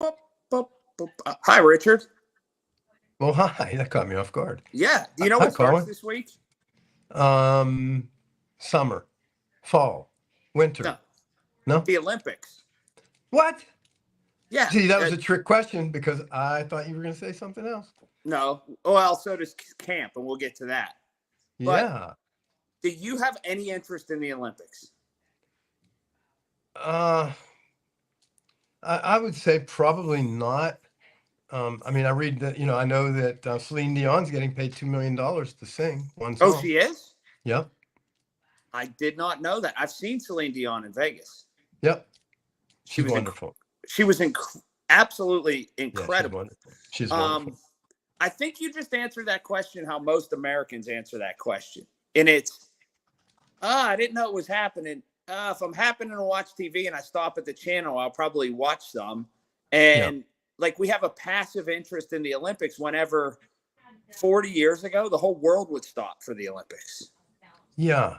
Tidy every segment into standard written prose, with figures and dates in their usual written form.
Boop, boop, boop. Hi, Richard. Well, hi. That caught me off guard. Yeah. Do you know Hi, what starts Colin. this week? Um, Summer, fall, winter. No, No? the Olympics. What? Yeah. See, that was a trick question because I thought you were going to say something else. No. Well, so does camp, and we'll get to that. But Yeah. do you have any interest in the Olympics? Uh, I would say probably not. I mean, I read that, I know that Celine Dion's getting paid $2 million to sing one Oh, song. she is? Yep. I did not know that. I've seen Celine Dion in Vegas. Yep. She She's was wonderful. she was absolutely Yeah, she's incredible. wonderful. She's Um, wonderful. I think you just answered that question how most Americans answer that question. And it's, I didn't know it was happening. If I'm happening to watch TV and I stop at the channel, I'll probably watch some. Yeah. And like we have a passive interest in the Olympics whenever 40 years ago, the whole world would stop for the Olympics. Yeah.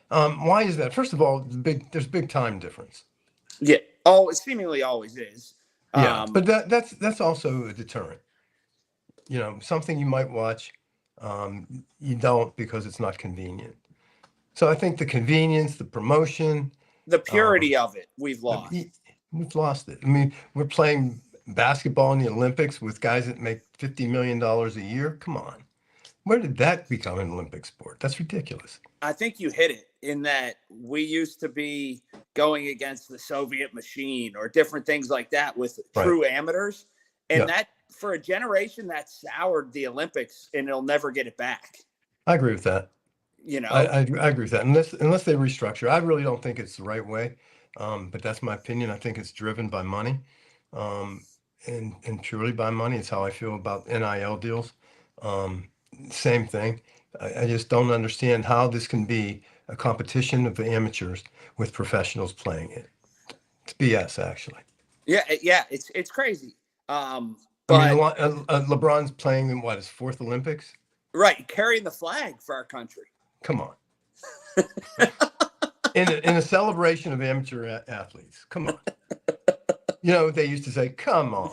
Why is that? First of all, there's big time difference. Yeah. Oh, it seemingly always is. Yeah, but that's also a deterrent. Something you might watch, you don't because it's not convenient. So I think the convenience, the promotion, The um, purity of it, we've the, lost. we've lost it. I mean, we're playing basketball in the Olympics with guys that make $50 million a year. Come on, where did that become an Olympic sport? That's ridiculous. I think you hit it in that we used to be going against the Soviet machine or different things like that with Right. true amateurs. And Yeah, that for a generation that soured the Olympics and it'll never get it back. I agree with that. You I, know, I, I agree with that. Unless they restructure, I really don't think it's the right way. But that's my opinion. I think it's driven by money, um, and purely by money. It's how I feel about NIL deals. Um, Same thing. I just don't understand how this can be a competition of amateurs with professionals playing it. It's BS, actually. yeah, it's crazy. Um, I mean, but LeBron's playing in what, his fourth Olympics? right, carrying the flag for our country. Come on. In a celebration of amateur athletes. Come on. They used to say, "Come on,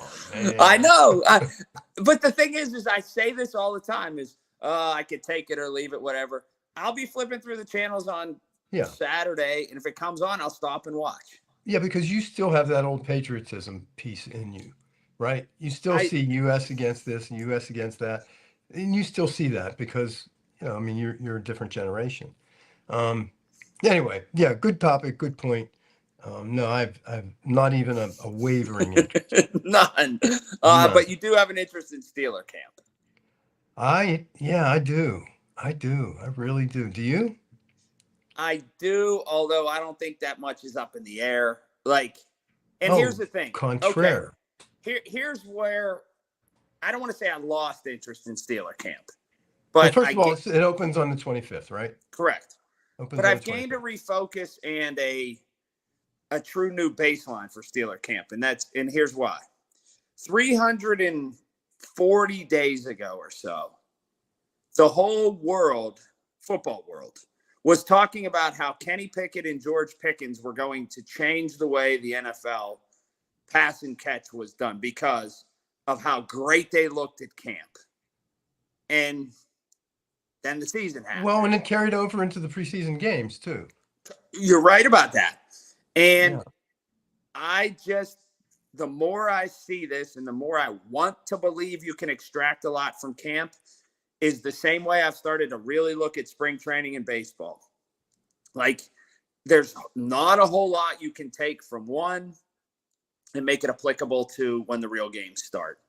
I man." know. But the thing is I say this all the time is I could take it or leave it, whatever. I'll be flipping through the channels on Yeah, Saturday, and if it comes on, I'll stop and watch. yeah, because you still have that old patriotism piece in you, right? You still I see U.S. against this and U.S. against that, and you still see that because I mean, you're a different generation. Um, anyway, yeah, good topic, good point. No, I've not even a wavering interest. none. None. But you do have an interest in Steeler camp. Yeah, I do. I do. I really do. Do you? I do, although I don't think that much is up in the air. Like, and here's Oh, the thing. Okay, contraire. here's where I don't want to say I lost interest in Steeler camp, Well, but first I of all, get it opens on the 25th, right? correct. But Opens on the I've gained a 25th. refocus and a true new baseline for Steeler camp, and here's why. 340 days ago or so, the whole world, football world, was talking about how Kenny Pickett and George Pickens were going to change the way the NFL pass and catch was done because of how great they looked at camp. And then the season happened. Well, and it carried over into the preseason games too. You're right about that. And Yeah. the more I see this and the more I want to believe you can extract a lot from camp is the same way I've started to really look at spring training in baseball. Like, there's not a whole lot you can take from one and make it applicable to when the real games start.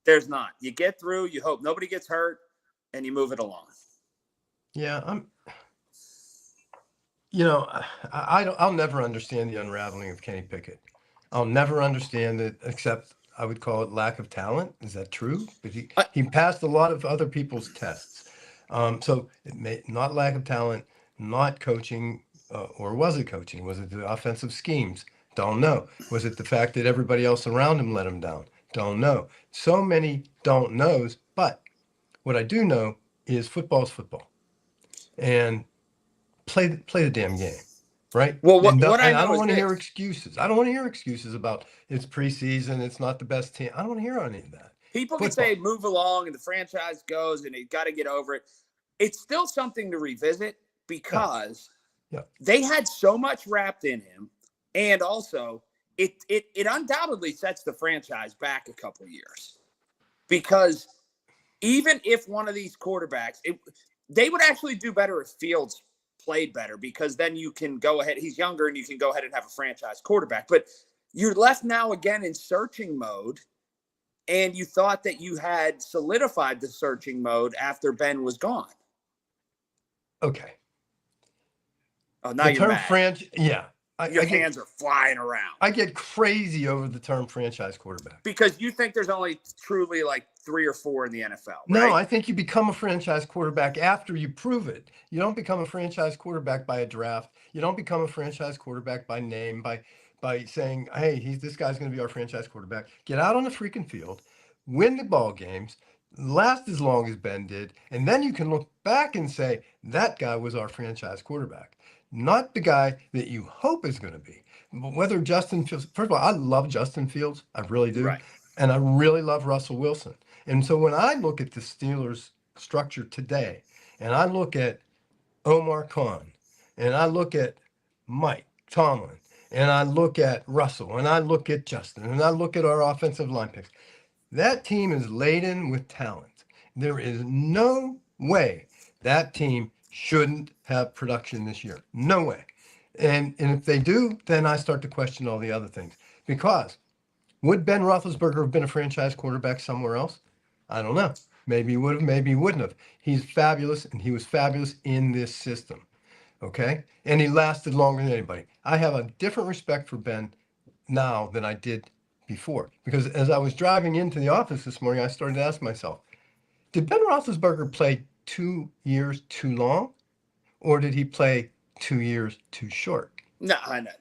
There's not. You get through, you hope nobody gets hurt, and you move it along. Yeah, I'll never understand the unraveling of Kenny Pickett. I'll never understand it, except I would call it lack of talent. Is that true? But he passed a lot of other people's tests. So it may not lack of talent, not coaching, or was it coaching? Was it the offensive schemes? Don't know. Was it the fact that everybody else around him let him down? Don't know. So many don't knows. But what I do know is football's football, and play the damn game. right? Well, And, what I and I know don't is want to hear this. excuses. I don't want to hear excuses about it's preseason, it's not the best team. I don't want to hear any of that. People can say Football. move along and the franchise goes and they got to get over it. It's still something to revisit Yeah. because Yeah. they had so much wrapped in him, and also it undoubtedly sets the franchise back a couple years because even if one of these quarterbacks, they would actually do better if Fields played better because then you can go ahead. He's younger and you can go ahead and have a franchise quarterback. But you're left now again in searching mode, and you thought that you had solidified the searching mode after Ben was gone. Okay. Oh, now The you're term mad. yeah. Your I get hands are flying around I get crazy over the term franchise quarterback. because you think there's only truly like 3 or 4 in the NFL, No, right? I think you become a franchise quarterback after you prove it. You don't become a franchise quarterback by a draft. You don't become a franchise quarterback by name, by saying, "Hey, this guy's going to be our franchise quarterback." Get out on the freaking field, win the ball games, last as long as Ben did, and then you can look back and say, "That guy was our franchise quarterback." Not the guy that you hope is going to be. But whether Justin Fields, first of all, I love Justin Fields. I really do. Right. And I really love Russell Wilson. And so when I look at the Steelers structure today, and I look at Omar Khan, and I look at Mike Tomlin, and I look at Russell, and I look at Justin, and I look at our offensive line picks, that team is laden with talent. There is no way that team shouldn't have production this year. No way. And if they do, then I start to question all the other things. Because would Ben Roethlisberger have been a franchise quarterback somewhere else? I don't know. Maybe he would have, maybe he wouldn't have. He's fabulous, and he was fabulous in this system. Okay? And he lasted longer than anybody. I have a different respect for Ben now than I did before. Because as I was driving into the office this morning, I started to ask myself, did Ben Roethlisberger play 2 years too long? Or did he play 2 years too short? No, I know.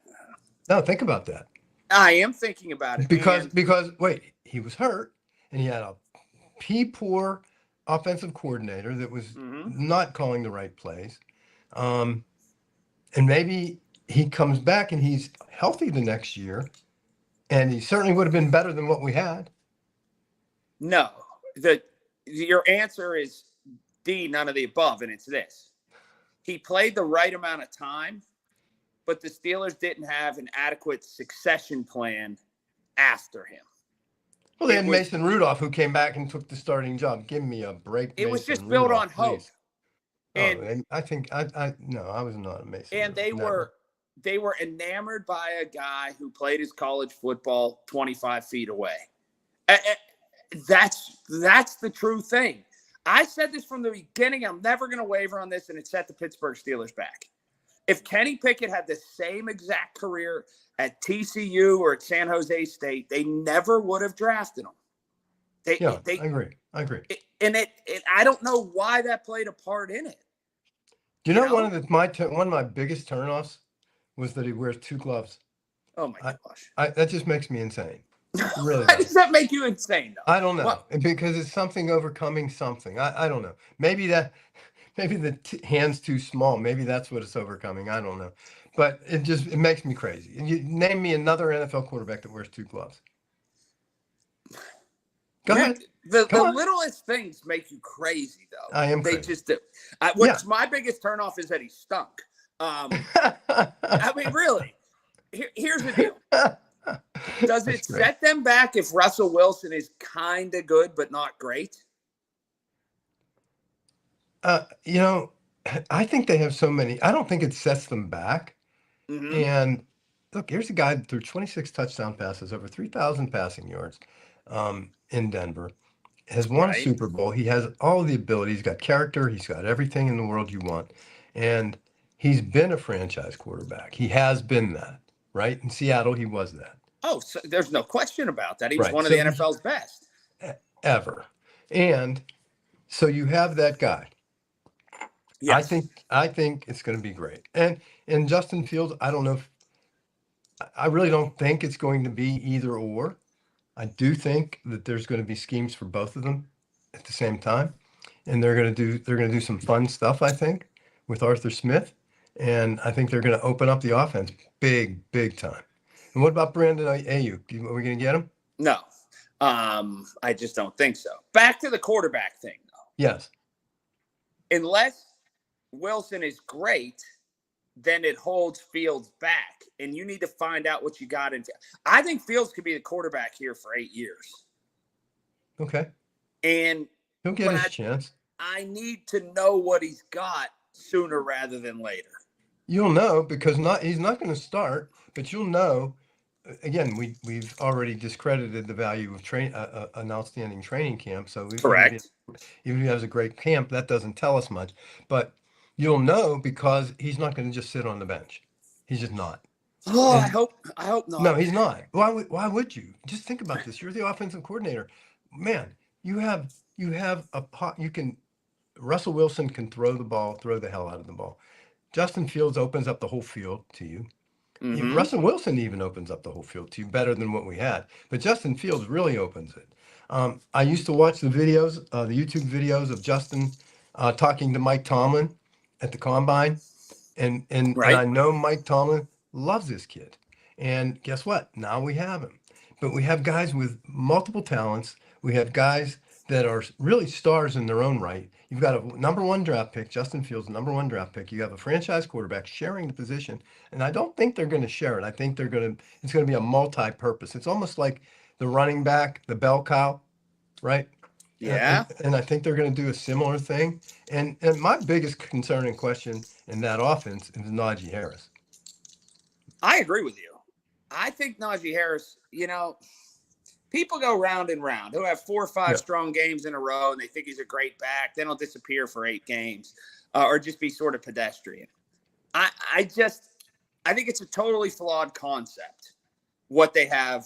Now think about that. I am thinking about it. Because wait, he was hurt and he had a poor offensive coordinator that was not calling the right plays. Um, and maybe he comes back and he's healthy the next year, and he certainly would have been better than what we had. No, your answer is D, none of the above, and it's this. He played the right amount of time, but the Steelers didn't have an adequate succession plan after him. Well, they had Mason Rudolph, who came back and took the starting job. Give me a break. It Mason was just Rudolph, built on hope. please. And I think no, I was not a Mason. And they were enamored by a guy who played his college football 25 feet away. That's the true thing. I said this from the beginning. I'm never going to waver on this, and it set the Pittsburgh Steelers back. If Kenny Pickett had the same exact career at TCU or at San Jose State, they never would have drafted him. I agree. I don't know why that played a part in it. Do you know one of my biggest turnoffs was that he wears 2 gloves. Oh my gosh! That just makes me insane. Really? Why does that make you insane, though? I don't know. Because it's something overcoming something. I don't know. Maybe the hand's too small. Maybe that's what it's overcoming. I don't know. But it makes me crazy. You name me another NFL quarterback that wears 2 gloves. Go ahead. The littlest things make you crazy, though. I am They crazy. just do. My biggest turnoff is that he stunk. I mean, really. Here's the deal. Does it set them back if Russell Wilson is kind of good but not great? I think they have so many. I don't think it sets them back. Mm-hmm. And look, here's a guy that threw 26 touchdown passes, over 3,000 passing yards in Denver, has won a Super Bowl. He has all the ability. He's got character. He's got everything in the world you want. And he's been a franchise quarterback. He has been that, right? In Seattle, he was that. Oh, so there's no question about that. He was one of the NFL's best. Ever. And so you have that guy. Yes. I think it's going to be great. And Justin Fields, I don't know I really don't think it's going to be either or. I do think that there's going to be schemes for both of them at the same time. And they're going to do some fun stuff, I think, with Arthur Smith. And I think they're going to open up the offense big time. And what about Brandon Ayuk? Are we going to get him? No. I just don't think so. Back to the quarterback thing, though. Yes. Unless Wilson is great, then it holds Fields back. And you need to find out what you got in. I think Fields could be the quarterback here for 8 years. Okay. And he'll get his chance. I need to know what he's got sooner rather than later. You'll know because he's not going to start, but you'll know. Again, we've already discredited the value of an outstanding training camp. So Correct. Even if he has a great camp, that doesn't tell us much. But you'll know because he's not going to just sit on the bench. He's just not. Oh, and I hope not. No, he's not. Why would you? Just think about this. You're the offensive coordinator. Man, you have a pot. Russell Wilson can throw the hell out of the ball. Justin Fields opens up the whole field to you. Mm-hmm. Russell Wilson even opens up the whole field to you better than what we had. But Justin Fields really opens it. I used to watch the videos, the YouTube videos of Justin talking to Mike Tomlin at the Combine. And I know Mike Tomlin loves this kid. And guess what? Now we have him. But we have guys with multiple talents. We have guys that are really stars in their own right. You've got a number 1 draft pick, Justin Fields, number 1 draft pick. You have a franchise quarterback sharing the position. And I don't think they're going to share it. I think it's going to be a multi-purpose. It's almost like the running back, the bell cow, right? Yeah. And I think they're going to do a similar thing. And my biggest concern and question in that offense is Najee Harris. I agree with you. I think Najee Harris, people go round and round. He'll have 4 or 5 strong games in a row, and they think he's a great back. Then he'll disappear for 8 games or just be sort of pedestrian. I think it's a totally flawed concept, what they have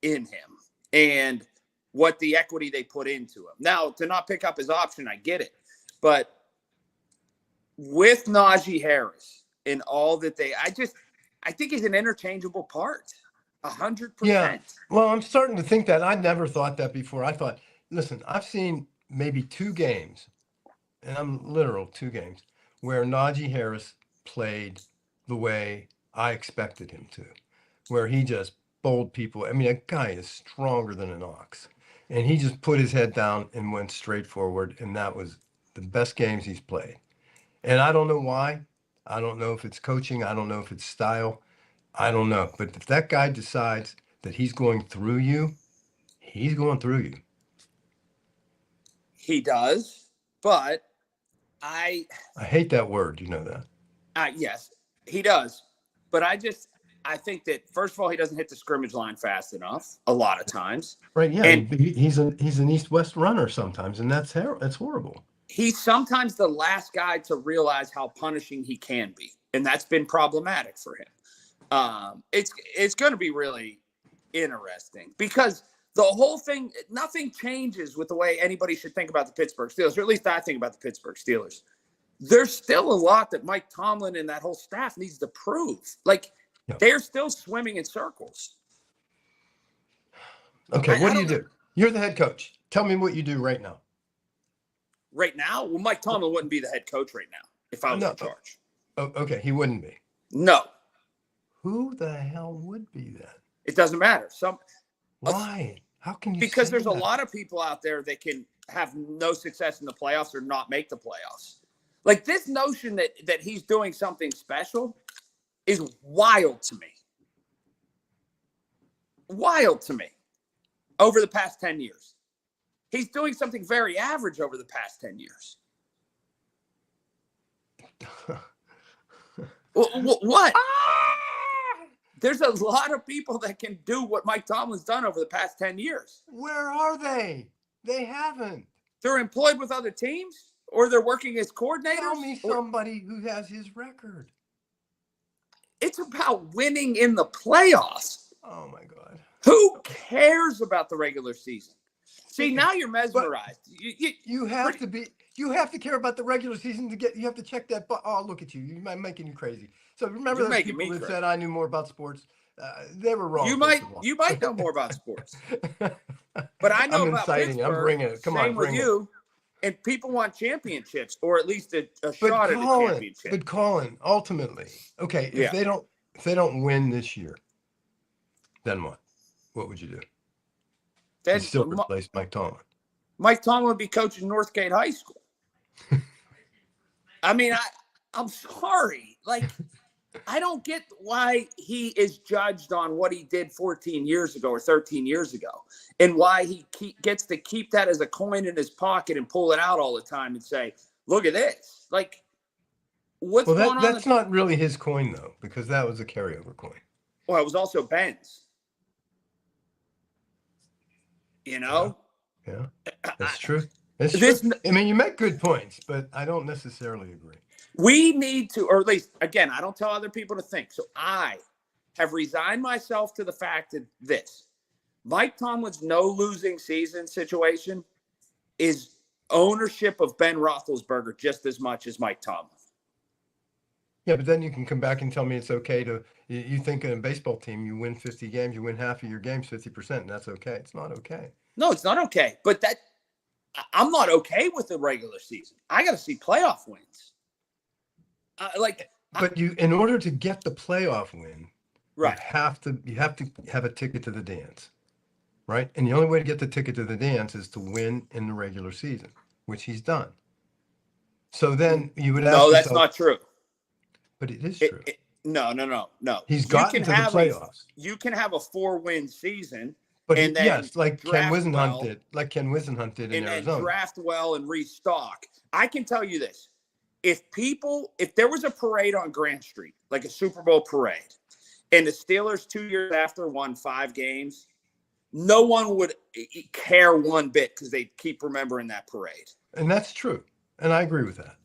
in him and what the equity they put into him. Now, to not pick up his option, I get it. But with Najee Harris and all that I think he's an interchangeable part. 100%. Yeah. Well, I'm starting to think that. I never thought that before. I thought, listen, I've seen maybe 2 games, and I'm literal 2 games, where Najee Harris played the way I expected him to, where he just bowled people. I mean, a guy is stronger than an ox. And he just put his head down and went straight forward, and that was the best games he's played. And I don't know why. I don't know if it's coaching. I don't know if it's style. I don't know. But if that guy decides that he's going through you, he's going through you. He does, but I hate that word. You know that. Yes, he does. But I think that, first of all, he doesn't hit the scrimmage line fast enough a lot of times. Right, yeah. And he's an east-west runner sometimes, and that's horrible. He's sometimes the last guy to realize how punishing he can be, and that's been problematic for him. It's going to be really interesting because the whole thing, nothing changes with the way anybody should think about the Pittsburgh Steelers, or at least I think about the Pittsburgh Steelers. There's still a lot that Mike Tomlin and that whole staff needs to prove. They're still swimming in circles. Okay, what do you do? You're the head coach. Tell me what you do right now. Right now? Well, Mike Tomlin wouldn't be the head coach right now if I was in charge. Oh, okay, he wouldn't be. No. Who the hell would be then? It doesn't matter. Why? How can you Because there's that? A lot of people out there that can have no success in the playoffs or not make the playoffs. This notion that he's doing something special is wild to me. Wild to me. Over the past 10 years. He's doing something very average over the past 10 years. What? There's a lot of people that can do what Mike Tomlin's done over the past 10 years. Where are they? They haven't. They're employed with other teams, or they're working as coordinators. Tell me somebody who has his record. It's about winning in the playoffs. Oh, my God. Who cares about the regular season? See, now you're mesmerized. You have to care about the regular season you have to check that. Oh, look at you. I'm making you crazy. So remember those people that said I knew more about sports? They were wrong. You might know more about sports. But I know I'm about inciting. Pittsburgh. I'm bringing it. Come on, bring with you. And people want championships, or at least a shot at a championship. But Colin, ultimately, okay, if they don't win this year, then what? What would you do? Then You'd still replace Mike Tomlin. Mike Tomlin would be coaching Northgate High School. I mean, I'm sorry. Like, I don't get why he is judged on what he did 14 years ago or 13 years ago, and why he gets to keep that as a coin in his pocket and pull it out all the time and say, look at this. Like, what's going on? That's not really his coin, though, because that was a carryover coin. Well, it was also Ben's. You know? Yeah, that's true. That's true. I mean, you make good points, but I don't necessarily agree. We need to, or at least, again, I don't tell other people to think. So I have resigned myself to the fact that this Mike Tomlin's no losing season situation is ownership of Ben Roethlisberger just as much as Mike Tomlin. Yeah, but then you can come back and tell me it's okay to, you think in a baseball team, you win 50 games, you win half of your games 50%, and that's okay. It's not okay. No, it's not okay. But I'm not okay with the regular season. I got to see playoff wins. In order to get the playoff win, right, you have to have a ticket to the dance, right? And the only way to get the ticket to the dance is to win in the regular season, which he's done. So then you would ask yourself, that's not true. But it is true. No. He's gotten to the playoffs. You can have a 4-win season, but like Ken Wisenhunt did. Like Ken Wisenhunt did in Arizona. And draft well and restock. I can tell you this. If there was a parade on Grant Street, like a Super Bowl parade, and the Steelers 2 years after won 5 games, no one would care one bit because they'd keep remembering that parade. And that's true. And I agree with that.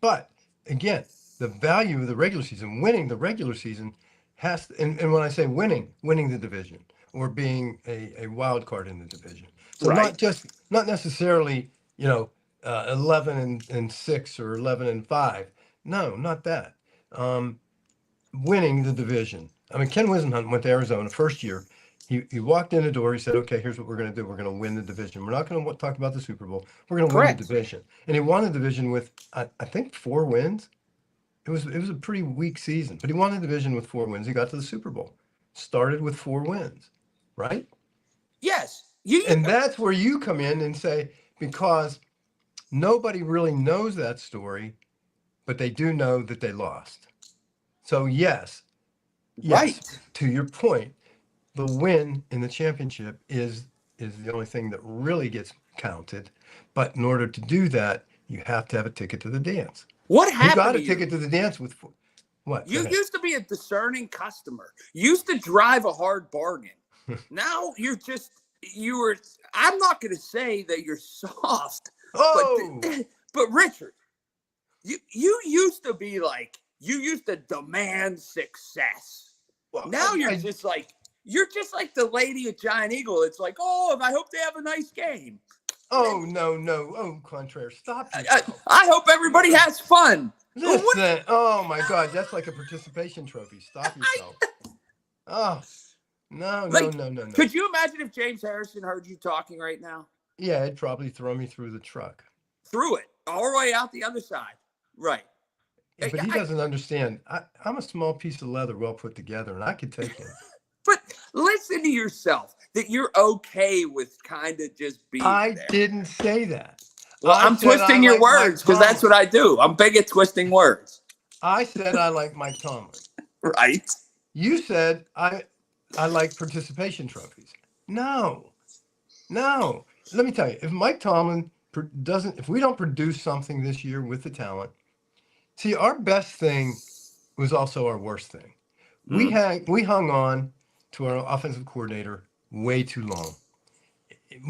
But again, the value of the regular season, winning the regular season has to, and when I say winning the division or being a wild card in the division. So not necessarily, 11-6 or 11-5. No, not that. Winning the division. I mean, Ken Wisenhunt went to Arizona first year. He walked in the door. He said, okay, here's what we're going to do. We're going to win the division. We're not going to talk about the Super Bowl. We're going to win the division. And he won the division with, I think, 4 wins. It was a pretty weak season, but he won the division with 4 wins. He got to the Super Bowl. Started with 4 wins, right? Yes. And that's where you come in and say, because nobody really knows that story, but they do know that they lost. So yes, to your point, the win in the championship is the only thing that really gets counted. But in order to do that, you have to have a ticket to the dance. What happened? You got a ticket to the dance with what? You used to be a discerning customer. You used to drive a hard bargain. Now I'm not going to say that you're soft. Oh, but Richard, you used to be like, you used to demand success. Well, now you're just like the lady at Giant Eagle. It's like, oh, I hope they have a nice game. Oh, no. Oh, contraire. Stop. I hope everybody has fun. Listen. Oh, my God. That's like a participation trophy. Stop yourself. Oh, no. Could you imagine if James Harrison heard you talking right now? Yeah, it'd probably throw me through the truck. Through it. All the way out the other side. Right. Yeah, but he doesn't understand. I'm a small piece of leather well put together, and I could take him. But listen to yourself, that you're okay with kind of just being there. Didn't say that. Well, I'm twisting your words because that's what I do. I'm big at twisting words. I said I like Mike Tomlin. Right. You said I like participation trophies. No. Let me tell you, if Mike Tomlin if we don't produce something this year with the talent, see, our best thing was also our worst thing. We hung on to our offensive coordinator way too long.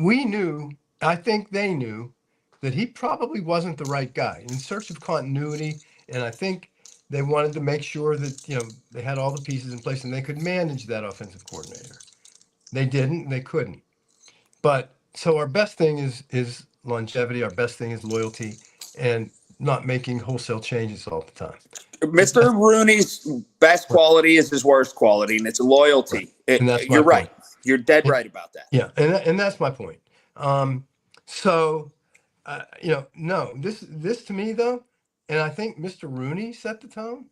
We knew, I think they knew, that he probably wasn't the right guy in search of continuity. And I think they wanted to make sure that, they had all the pieces in place and they could manage that offensive coordinator. They didn't, they couldn't. But so our best thing is longevity. Our best thing is loyalty and not making wholesale changes all the time. Mr. Rooney's best quality is his worst quality, and it's loyalty. Right. You're right. You're dead right about that. Yeah, and that's my point. So No, this to me though, and I think Mr. Rooney set the tone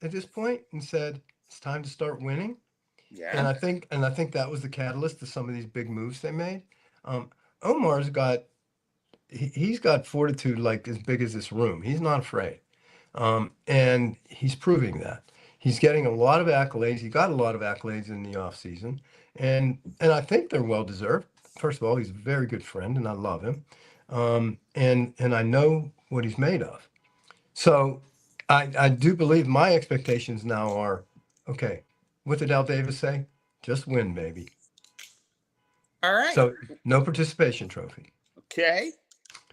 at this point and said it's time to start winning. Yeah. And I think that was the catalyst to some of these big moves they made. Um, Omar's got he's got fortitude like as big as this room. He's not afraid. And he's proving that. He's getting a lot of accolades. He got a lot of accolades in the offseason. And I think they're well deserved. First of all, he's a very good friend and I love him. And I know what he's made of. So I do believe my expectations now are okay. What did Al Davis say? Just win, baby. All right. So no participation trophy. Okay.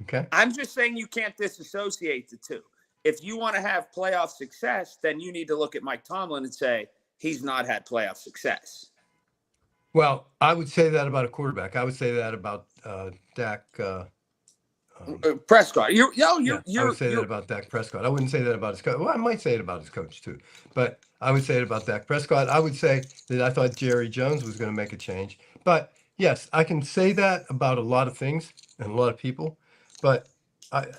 Okay. I'm just saying you can't disassociate the two. If you want to have playoff success, then you need to look at Mike Tomlin and say he's not had playoff success. Well, I would say that about a quarterback. I would say that about Dak. Prescott, I would say that about Dak Prescott. I wouldn't say that about his coach. Well, I might say it about his coach too, but I would say it about Dak Prescott. I would say that I thought Jerry Jones was going to make a change. But yes, I can say that about a lot of things and a lot of people. But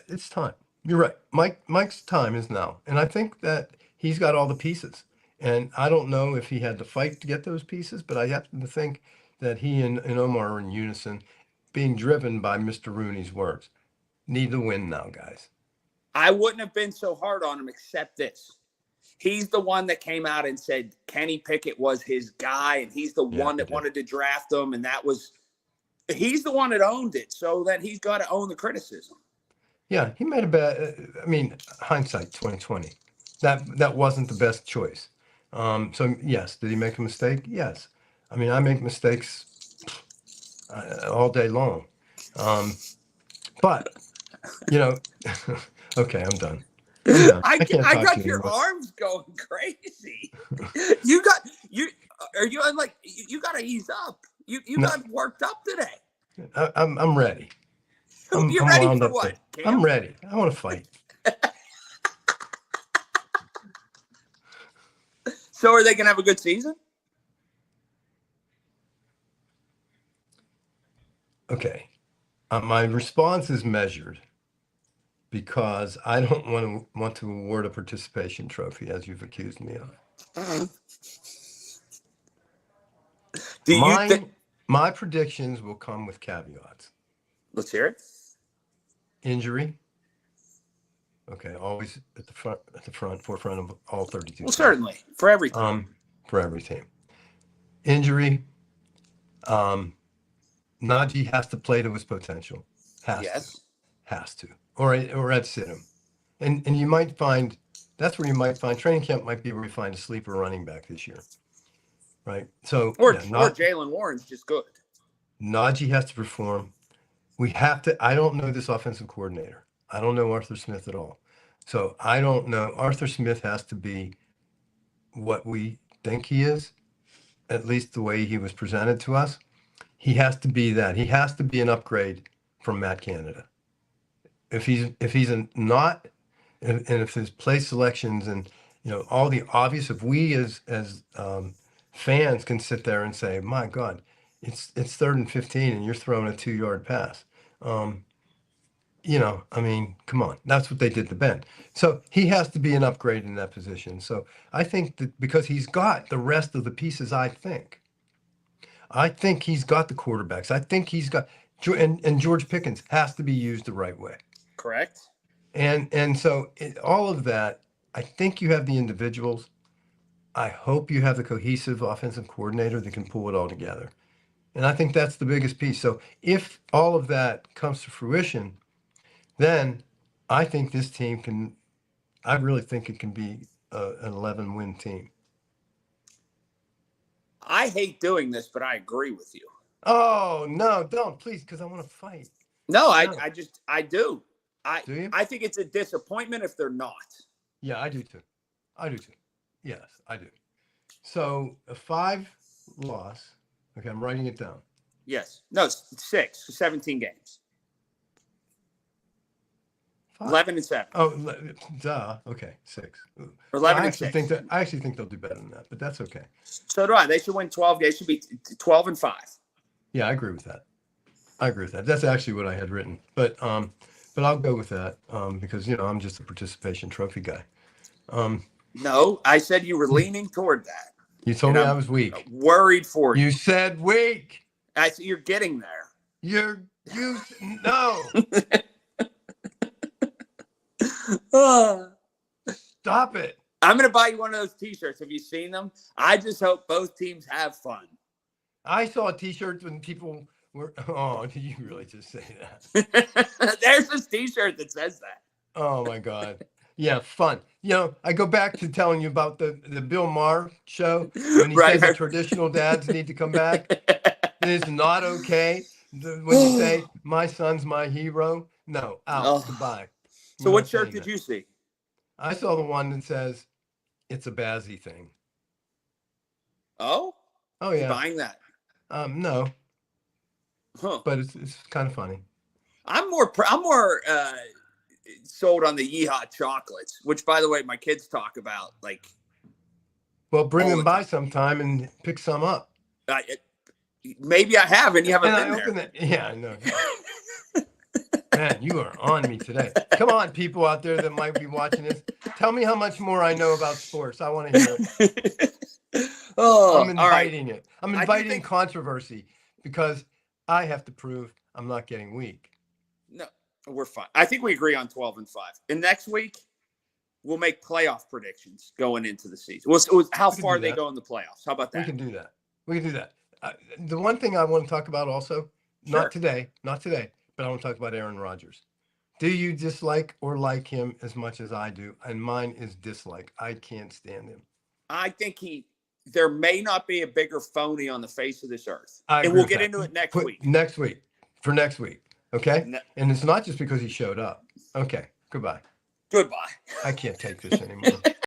it's time. You're right. Mike's time is now, and I think that he's got all the pieces. And I don't know if he had to fight to get those pieces, but I happen to think that he and Omar are in unison, being driven by Mr. Rooney's words. Need to win now, guys. I wouldn't have been so hard on him except this. He's the one that came out and said Kenny Pickett was his guy, and he's the one that wanted to draft him, and he's the one that owned it, so that he's got to own the criticism. Yeah, he made a bad. I mean, hindsight 2020. That wasn't the best choice. So yes, did he make a mistake? Yes. I mean, I make mistakes all day long. But okay, I'm done. I can't I talk got to you your anymore. arms going crazy. You got to ease up. You No, got worked up today. I'm ready. You're I'm ready wound for up what? to- I'm ready. I want to fight. So are they going to have a good season? Okay. My response is measured because I don't want to award a participation trophy, as you've accused me of. My predictions will come with caveats. Let's hear it. Injury. Okay, always at the forefront of all 32. Well, certainly for every team. For every team. Injury. Najee has to play to his potential. Has to. Or I'd sit him. And you might find that's where you might find training camp might be where you find a sleeper running back this year. Right. So or Jalen Warren's just good. Najee has to perform. We have to. I don't know this offensive coordinator. I don't know Arthur Smith at all. So I don't know. Arthur Smith has to be what we think he is, at least the way he was presented to us. He has to be that. He has to be an upgrade from Matt Canada. If he's not, and if his play selections and all the obvious, if we as fans can sit there and say, my God, it's 3rd and 15 and you're throwing a 2-yard pass. I mean, come on, that's what they did to Ben. So he has to be an upgrade in that position. So I think that because he's got the rest of the pieces, I think he's got the quarterbacks. I think he's got, and George Pickens has to be used the right way. Correct. And so all of that, I think you have the individuals. I hope you have the cohesive offensive coordinator that can pull it all together. And I think that's the biggest piece. So if all of that comes to fruition, then I think this team I really think it can be an 11-win team. I hate doing this, but I agree with you. Oh, no, don't, please, because I want to fight. No, I do. Do you? I think it's a disappointment if they're not. Yeah, I do too. Yes, I do. So a 5-loss. Okay, I'm writing it down. Yes. No, 6. 17 games. 5. 11 and 7. Oh, duh. Okay, 6. Or 11 and 6. I actually think they'll do better than that, but that's okay. So do I. They should win 12 games. They should be 12 and 5. Yeah, I agree with that. That's actually what I had written. But but I'll go with that because I'm just a participation trophy guy. No, I said you were leaning toward that, You told and me I I'm was weak. worried for you. You said weak. I see you're getting there. No. Ah. Stop it. I'm going to buy you one of those T-shirts. Have you seen them? I just hope both teams have fun. I saw T-shirts when people were. Oh, did you really just say that? There's this T-shirt that says that. Oh my God. Yeah, fun. I go back to telling you about the Bill Maher show when he says that traditional dads need to come back. It is not okay when you say my son's my hero. No, out. Goodbye. So what shirt did you see? I saw the one that says it's a Bazzy thing. Oh yeah. You buying that? No. But it's kind of funny. I'm more sold on the Yeehaw chocolates, which, by the way, my kids talk about. Well, bring them by sometime and pick some up. Maybe I have, and you haven't been there. Yeah, I know. Man, you are on me today. Come on, people out there that might be watching this. Tell me how much more I know about sports. I want to hear it. I'm inviting it. I'm inviting controversy because I have to prove I'm not getting weak. No, we're fine. I think we agree on 12-5. And next week, we'll make playoff predictions going into the season. How far they go in the playoffs. How about that? We can do that. The one thing I want to talk about also, not today, but I want to talk about Aaron Rodgers. Do you dislike or like him as much as I do? And mine is dislike. I can't stand him. I think there may not be a bigger phony on the face of this earth. And we'll get into it next week. Next week. Okay? And it's not just because he showed up. Okay. Goodbye. Goodbye. I can't take this anymore.